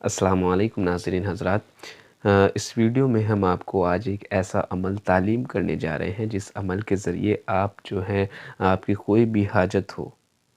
अस्सलाम वालेकुम नाज़रीन हज़रात। इस वीडियो में हम आपको आज एक ऐसा अमल तालीम करने जा रहे हैं जिस अमल के ज़रिए आप जो हैं आपकी कोई भी हाजत हो,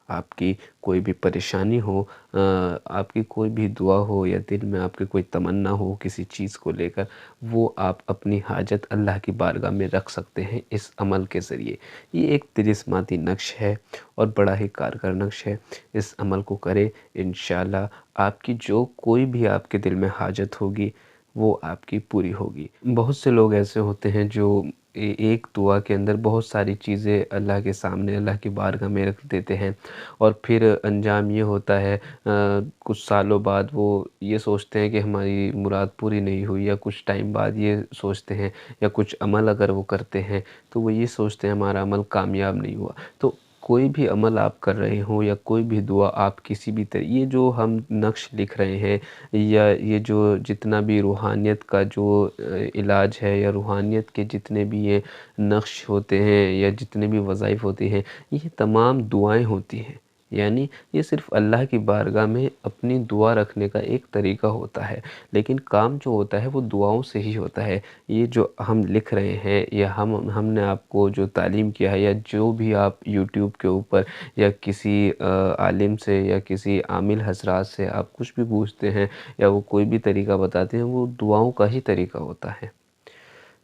आपकी कोई भी परेशानी हो, आपकी कोई भी दुआ हो या दिल में आपकी कोई तमन्ना हो किसी चीज़ को लेकर, वो आप अपनी हाजत अल्लाह की बारगाह में रख सकते हैं इस अमल के ज़रिए। ये एक तिलिस्माती नक्श है और बड़ा ही कारगर नक्श है। इस अमल को करें, इंशाअल्लाह आपकी जो कोई भी आपके दिल में हाजत होगी वो आपकी पूरी होगी। बहुत से लोग ऐसे होते हैं जो एक दुआ के अंदर बहुत सारी चीज़ें अल्लाह के सामने अल्लाह की बारगाह में रख देते हैं और फिर अंजाम ये होता है कुछ सालों बाद वो ये सोचते हैं कि हमारी मुराद पूरी नहीं हुई, या कुछ टाइम बाद ये सोचते हैं, या कुछ अमल अगर वो करते हैं तो वो ये सोचते हैं हमारा अमल कामयाब नहीं हुआ। तो कोई भी अमल आप कर रहे हो या कोई भी दुआ आप किसी भी तरह, ये जो हम नक्श लिख रहे हैं या ये जो जितना भी रूहानियत का जो इलाज है या रूहानियत के जितने भी ये नक्श होते हैं या जितने भी वज़ाइफ होते हैं, ये तमाम दुआएं होती हैं। यानी ये सिर्फ़ अल्लाह की बारगाह में अपनी दुआ रखने का एक तरीका होता है, लेकिन काम जो होता है वो दुआओं से ही होता है। ये जो हम लिख रहे हैं या हमने आपको जो तालीम किया है, या जो भी आप यूट्यूब के ऊपर या किसी आलिम से या किसी आमिल हज़रात से आप कुछ भी पूछते हैं या वो कोई भी तरीका बताते हैं, वो दुआओं का ही तरीका होता है।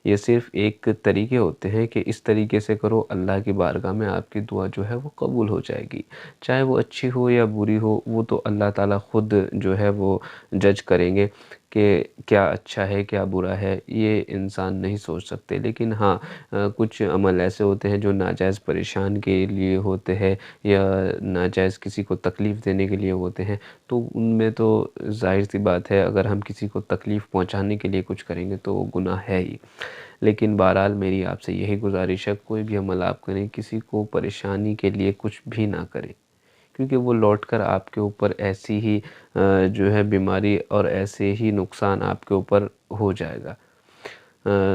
ये सिर्फ़ एक तरीके होते हैं कि इस तरीके से करो, अल्लाह की बारगाह में आपकी दुआ जो है वो कबूल हो जाएगी। चाहे वो अच्छी हो या बुरी हो, वो तो अल्लाह ताला ख़ुद जो है वो जज करेंगे कि क्या अच्छा है क्या बुरा है, ये इंसान नहीं सोच सकते। लेकिन हाँ, कुछ अमल ऐसे होते हैं जो नाजायज़ परेशान के लिए होते हैं या नाजायज़ किसी को तकलीफ़ देने के लिए होते हैं, तो उनमें तो ज़ाहिर सी बात है अगर हम किसी को तकलीफ़ पहुंचाने के लिए कुछ करेंगे तो वो गुनाह है ही। लेकिन बहरहाल मेरी आपसे यही गुजारिश है, कोई भी अमल आप करें किसी को परेशानी के लिए कुछ भी ना करें, क्योंकि वो लौट कर आपके ऊपर ऐसी ही जो है बीमारी और ऐसे ही नुकसान आपके ऊपर हो जाएगा।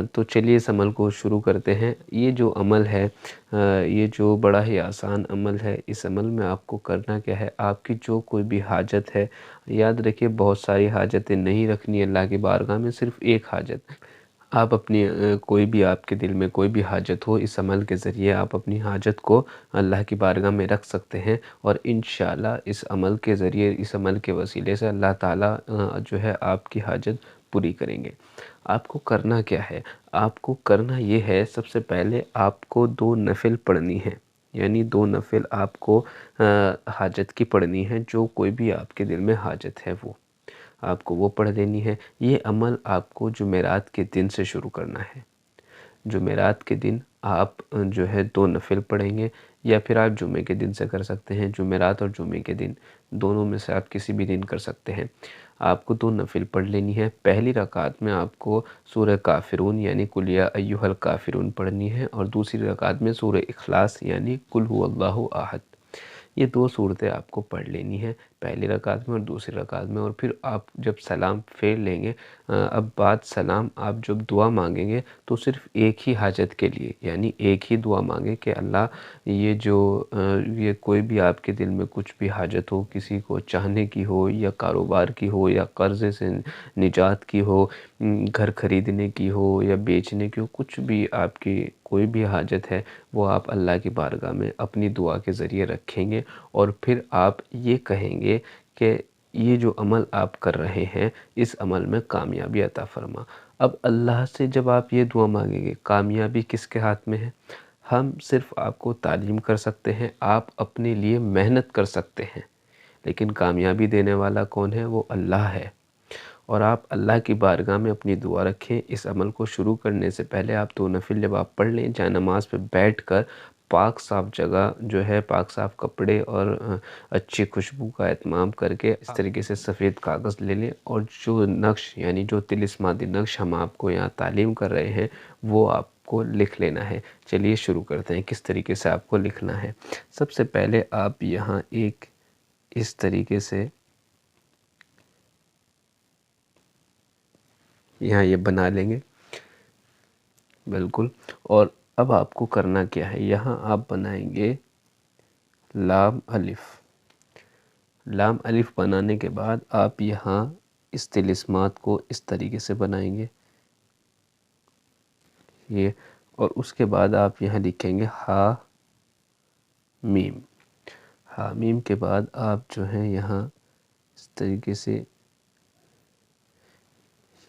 तो चलिए इस अमल को शुरू करते हैं। ये जो अमल है, ये जो बड़ा ही आसान अमल है, इस अमल में आपको करना क्या है, आपकी जो कोई भी हाजत है, याद रखिए बहुत सारी हाजतें नहीं रखनी अल्लाह की बारगाह में, सिर्फ़ एक हाजत। आप अपनी कोई भी आपके दिल में कोई भी हाजत हो, इस अमल के ज़रिए आप अपनी हाजत को अल्लाह की बारगाह में रख सकते हैं और इंशाअल्लाह इस अमल के ज़रिए, इस अमल के वसीले से अल्लाह ताला जो है आपकी हाजत पूरी करेंगे। आपको करना क्या है? आपको करना ये है, सबसे पहले आपको 2 नफ़िल पढ़नी है। यानी 2 नफ़िल आपको हाजत की पढ़नी है, जो कोई भी आपके दिल में हाजत है वो आपको वो पढ़ लेनी है। ये अमल आपको जुमेरात के दिन से शुरू करना है। जुमेरात के दिन आप जो है 2 नफ़िल पढ़ेंगे, या फिर आप जुमे के दिन से कर सकते हैं। जुमेरात और जुमे के दिन दोनों में से आप किसी भी दिन कर सकते हैं। आपको 2 नफ़िल पढ़ लेनी है। पहली रकात में आपको सूरह काफ़िरून यानी कुल या अय्युहल काफ़िरून पढ़नी है, और दूसरी रकात में सूरह इखलास यानी कुल हुवल्लाहु अहद। ये 2 सूरतें आपको पढ़ लेनी है, पहली रकात में और दूसरी रकात में। और फिर आप जब सलाम फेर लेंगे, अब बाद सलाम आप जब दुआ मांगेंगे तो सिर्फ़ एक ही हाजत के लिए, यानी एक ही दुआ मांगे कि अल्लाह ये जो ये कोई भी आपके दिल में कुछ भी हाजत हो, किसी को चाहने की हो या कारोबार की हो या कर्ज़े से निजात की हो, घर ख़रीदने की हो या बेचने की हो, कुछ भी आपकी कोई भी हाजत है, वो आप अल्लाह की बारगाह में अपनी दुआ के ज़रिए रखेंगे और फिर आप ये कहेंगे कि ये जो अमल आप कर रहे हैं, इस अमल में कामयाबी अता फ़रमा। अब अल्लाह से जब आप ये दुआ मांगेंगे, कामयाबी किसके हाथ में है? हम सिर्फ़ आपको तालीम कर सकते हैं, आप अपने लिए मेहनत कर सकते हैं, लेकिन कामयाबी देने वाला कौन है? वो अल्लाह है। और आप अल्लाह की बारगाह में अपनी दुआ रखें। इस अमल को शुरू करने से पहले आप 2 नफ़िल जब आप पढ़ लें, जाए नमाज़ पे बैठकर पाक साफ़ जगह जो है, पाक साफ़ कपड़े और अच्छी खुशबू का एहतमाम करके इस तरीके से सफ़ेद कागज़ ले लें, और जो नक्श यानी जो तिलिस्माती नक्श हम आपको यहाँ तालीम कर रहे हैं, वो आपको लिख लेना है। चलिए शुरू करते हैं किस तरीके से आपको लिखना है। सबसे पहले आप यहाँ एक इस तरीके से यहाँ ये बना लेंगे, बिल्कुल। और अब आपको करना क्या है, यहाँ आप बनाएंगे लाम अलिफ़। लाम अलिफ़ बनाने के बाद आप यहाँ اس طلسمات کو اس طریقے سے بنائیں گے یہ، اور اس کے بعد آپ یہاں لکھیں گے ہا میم۔ ہا میم کے بعد آپ جو ہیں یہاں اس طریقے سے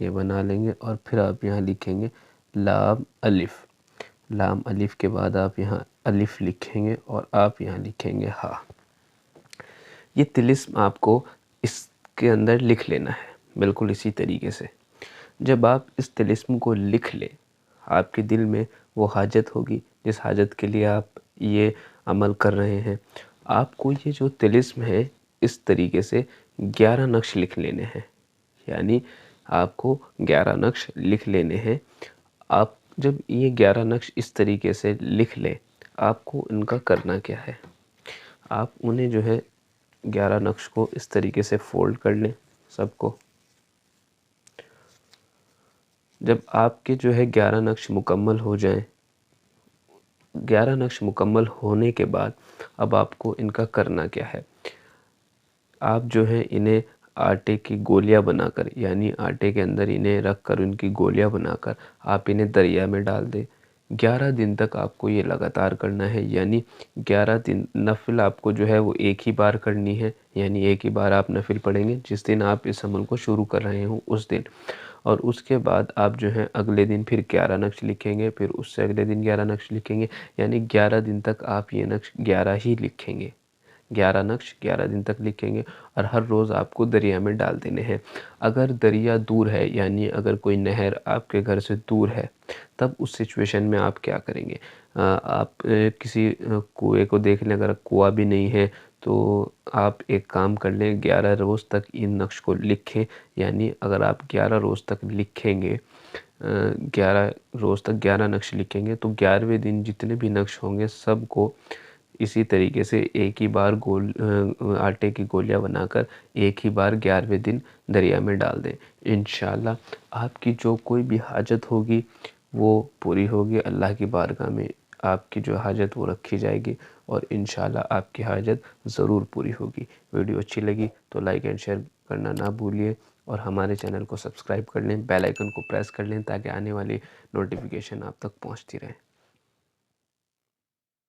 یہ بنا لیں گے، اور پھر آپ یہاں لکھیں گے لام الف۔ لام الف کے بعد آپ یہاں الف لکھیں گے اور آپ یہاں لکھیں گے ہا۔ یہ طلسم آپ کو اس کے اندر لکھ لینا ہے بالکل اسی طریقے سے۔ جب آپ اس طلسم کو لکھ لیں، آپ کے دل میں وہ حاجت ہوگی جس حاجت کے لیے آپ یہ عمل کر رہے ہیں، آپ کو یہ جو طلسم ہے اس طریقے سے 11 نقش لکھ لینے ہیں، یعنی آپ کو 11 نقش لکھ لینے ہیں۔ آپ جب یہ 11 نقش اس طریقے سے لکھ لیں، آپ کو ان کا کرنا کیا ہے، آپ انہیں جو ہے 11 نقش کو اس طریقے سے فولڈ کر لیں سب کو۔ جب آپ کے جو ہے 11 نقش مکمل ہو جائیں، 11 نقش مکمل ہونے کے بعد اب آپ کو ان کا کرنا کیا ہے، آپ جو ہیں انہیں آٹے کی گولیاں بنا کر، یعنی آٹے کے اندر انہیں رکھ کر ان کی گولیاں بنا کر آپ انہیں دریا میں ڈال دیں۔ 11 دن تک آپ کو یہ لگاتار کرنا ہے، یعنی 11 دن نفل آپ کو جو ہے وہ ایک ہی بار کرنی ہے، یعنی ایک ہی بار آپ نفل پڑھیں گے جس دن آپ اس عمل کو شروع کر رہے ہوں اس دن، اور اس کے بعد آپ جو ہیں اگلے دن پھر 11 نقش لکھیں گے، پھر اس سے اگلے دن 11 نقش لکھیں گے، یعنی 11 دن تک آپ یہ نقش 11 ہی لکھیں گے۔ 11 نقش 11 دن تک لکھیں گے، اور ہر روز آپ کو دریا میں ڈال دینے ہیں۔ اگر دریا دور ہے، یعنی اگر کوئی نہر آپ کے گھر سے دور ہے، تب اس سچویشن میں آپ کیا کریں گے، آپ کسی کنویں کو دیکھ لیں، اگر کنواں بھی نہیں ہے تو آپ ایک کام کر لیں، 11 روز تک ان نقش کو لکھیں، یعنی اگر آپ 11 روز تک لکھیں گے، 11 روز تک 11 نقش لکھیں گے تو 11ویں دن جتنے بھی نقش ہوں گے سب کو اسی طریقے سے ایک ہی بار آٹے کی گولیاں بنا کر ایک ہی بار 11ویں دن دریا میں ڈال دیں۔ انشاءاللہ آپ کی جو کوئی بھی حاجت ہوگی وہ پوری ہوگی، اللہ کی بارگاہ میں آپ کی جو حاجت وہ رکھی جائے گی، اور انشاءاللہ آپ کی حاجت ضرور پوری ہوگی۔ ویڈیو اچھی لگی تو لائک اینڈ شیئر کرنا نہ بھولیے، اور ہمارے چینل کو سبسکرائب کر لیں، بیل آئیکن کو پریس کر لیں تاکہ آنے والی نوٹیفیکیشن آپ تک پہنچتی رہے۔